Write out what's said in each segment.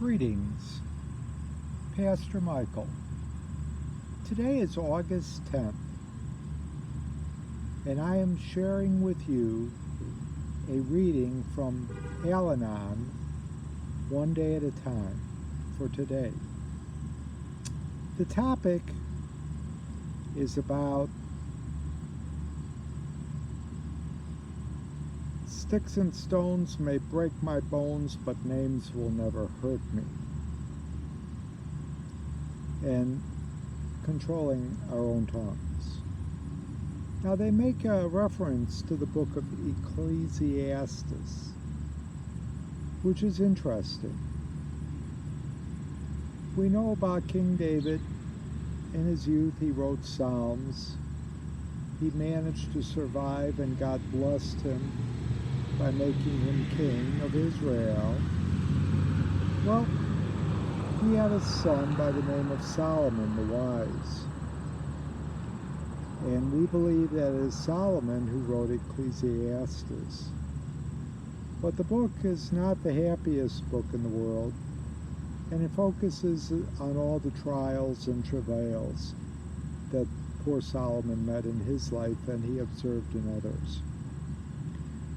Greetings, Pastor Michael. Today is August 10th, and I am sharing with you a reading from Al-Anon, One Day at a Time, for today. The topic is about sticks and stones may break my bones, but names will never hurt me. And controlling our own tongues. Now they make a reference to the book of Ecclesiastes, which is interesting. We know about King David. In his youth he wrote Psalms. He managed to survive, and God blessed him by making him king of Israel. Well, he had a son by the name of Solomon the Wise. And we believe that it is Solomon who wrote Ecclesiastes. But the book is not the happiest book in the world, and it focuses on all the trials and travails that poor Solomon met in his life and he observed in others.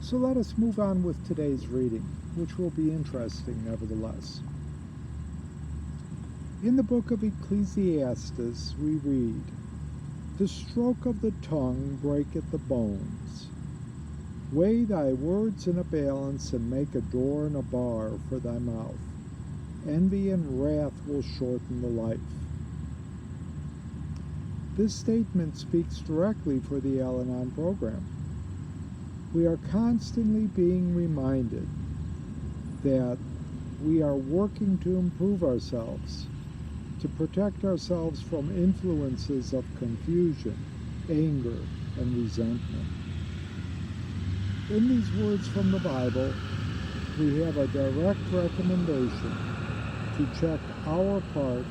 So let us move on with today's reading, which will be interesting nevertheless. In the book of Ecclesiastes we read, "The stroke of the tongue breaketh the bones. Weigh thy words in a balance, and make a door and a bar for thy mouth. Envy and wrath will shorten the life." This statement speaks directly for the Al-Anon program. We are constantly being reminded that we are working to improve ourselves, to protect ourselves from influences of confusion, anger, and resentment. In these words from the Bible, we have a direct recommendation to check our part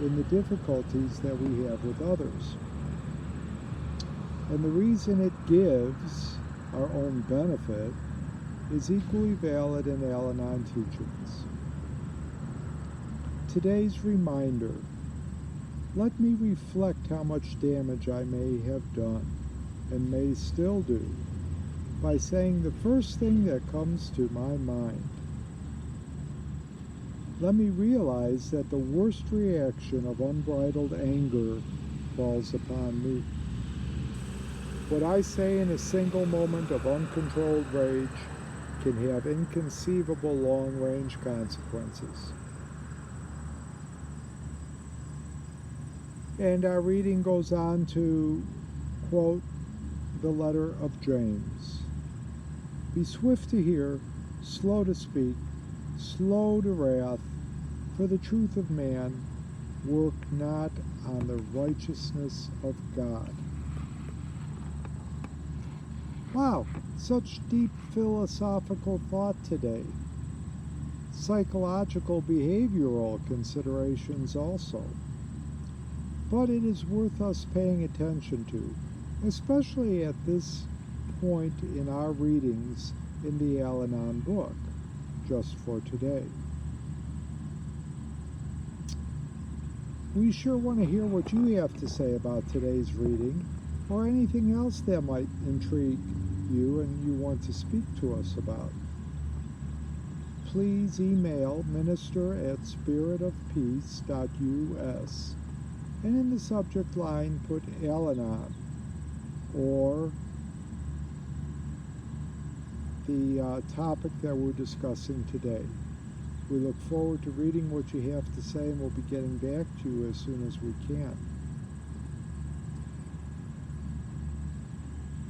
in the difficulties that we have with others. And the reason it gives our own benefit is equally valid in Al-Anon teachings. Today's reminder: let me reflect how much damage I may have done and may still do by saying the first thing that comes to my mind. Let me realize that the worst reaction of unbridled anger falls upon me. What I say in a single moment of uncontrolled rage can have inconceivable long-range consequences. And our reading goes on to quote the letter of James. "Be swift to hear, slow to speak, slow to wrath, for the truth of man work not on the righteousness of God." Wow, such deep philosophical thought today. Psychological behavioral considerations also. But it is worth us paying attention to, especially at this point in our readings in the Al-Anon book, just for today. We sure want to hear what you have to say about today's reading, or anything else that might intrigue you and you want to speak to us about. Please email minister@spiritofpeace.us, and in the subject line put Al-Anon or the topic that we're discussing today. We look forward to reading what you have to say, and we'll be getting back to you as soon as we can.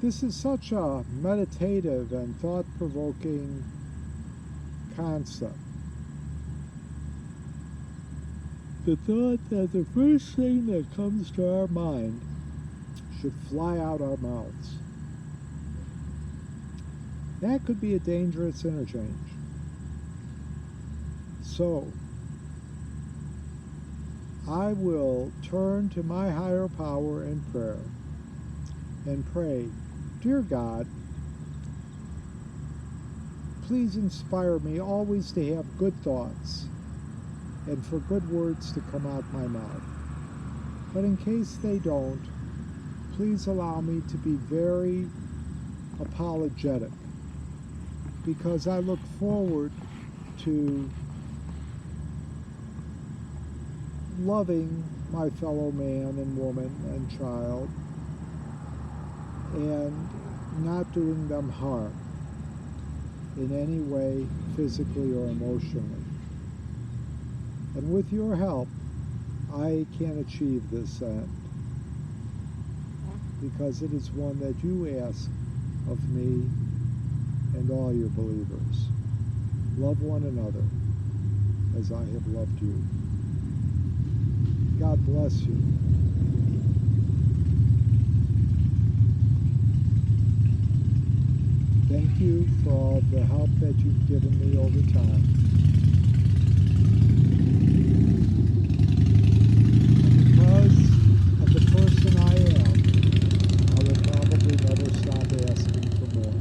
This is such a meditative and thought-provoking concept. The thought that the first thing that comes to our mind should fly out our mouths. That could be a dangerous interchange. So, I will turn to my higher power in prayer and pray, "Dear God, please inspire me always to have good thoughts and for good words to come out my mouth. But in case they don't, please allow me to be very apologetic, because I look forward to loving my fellow man and woman and child and not doing them harm in any way, physically or emotionally. And with your help, I can achieve this end, because it is one that you ask of me and all your believers. Love one another as I have loved you. God bless you. Thank you for all the help that you've given me over time. And because of the person I am, I will probably never stop asking for more.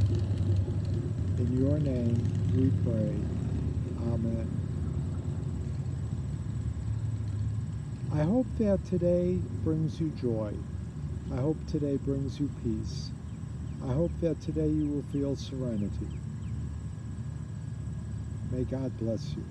In your name we pray. Amen. I hope that today brings you joy. I hope today brings you peace. I hope that today you will feel serenity. May God bless you.